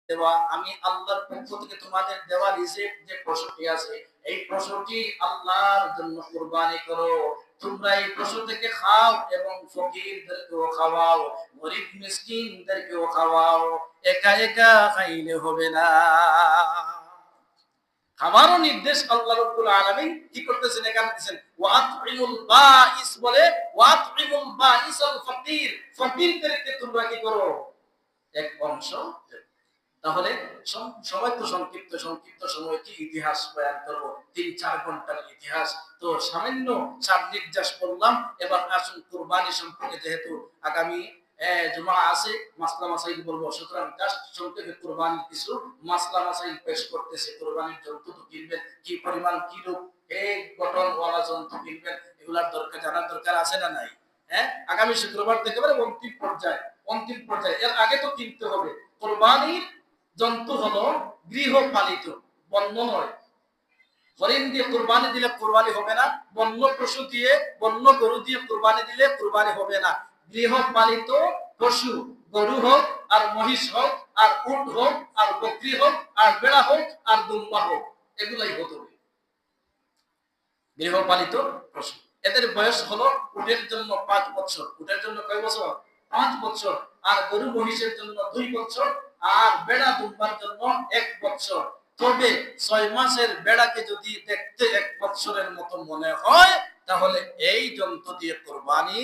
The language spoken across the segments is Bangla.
দেওয়া, আমি আল্লাহর পক্ষ থেকে তোমাদের দেওয়া রিজিক যে পশুটি আছে, এই পশুটি আল্লাহর জন্য কুরবানি করো। তোমরা এই পশু থেকে খাও এবং ফকিরদেরকেও খাওয়াও, গরিব মিসকিনদেরকেও খাওয়াও। একা একা খাইলে হবে না। খাবারও নির্দেশ আল্লাহ রাব্বুল আলামিন কি করতেছেন এখানে দিবেন, ওয়াতইমুল বাঈস বলে, ওয়াতইমুল বাঈসাল ফকির, ফকিরদেরকে তোমরা কি করো, এক অংশ। তাহলে সবাই তো সংক্ষিপ্ত সংক্ষিপ্ত সময় কি ইতিহাস বয়ান করবো, 3-4 ঘন্টার ইতিহাস তো সামান্য সার নির্যাস করলাম। এবার আসুন কুরবানি সম্পর্কে, যেহেতু আগামী জুমা আছে, মাসলা মাসাইল বলবো, সুতরাং জাস্ট সংক্ষেপে কুরবানির কিছু মাসলা মাসাইল পেশ করতেছে। কুরবানির জন্তু তো কিনবেন, কি পরিমাণ কি রূপ এক গঠনওয়ালা জন্তু কিনবেন, এগুলার দরকার জানার দরকার আছে না নাই? আগামী শুক্রবার থেকে অন্তিম পর্যায়ে, অন্তিম পর্যায়ে, এর আগে তো কিনতে হবে। কুরবানির জন্তু হলো গৃহপালিত, বন্য নয়। হরিণ দিয়ে কুরবানি দিলে কুরবানি হবে না, বন্য পশু দিয়ে, বন্য গরু দিয়ে কুরবানি দিলে কুরবানি হবে না। গৃহপালিত পশু, গরু হোক আর মহিষ হোক আর উট হোক আর বকরি হোক আর বেড়া হোক আর দুম্বা হোক, এগুলাই হতে হবে গৃহপালিত পশু। এদের বয়স হলো উটের জন্য 5 বছর। উটের জন্য কয় বছর? 5 বছর। আর গরু মহিষের জন্য 2 বছর, আর বেড়া দুম্বার জন্য 1 বছর। তবে 6 মাসের বেড়াকে যদি দেখতে 1 বছরের মতো মনে হয়, তাহলে এই জন্তু দিয়ে কুরবানি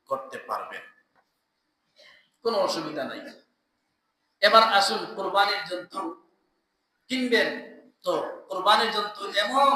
করতে পারবেন, কোনো অসুবিধা নাই। এবার আসুন কুরবানির জন্তু কিনবেন। তো কুরবানির জন্তু এমন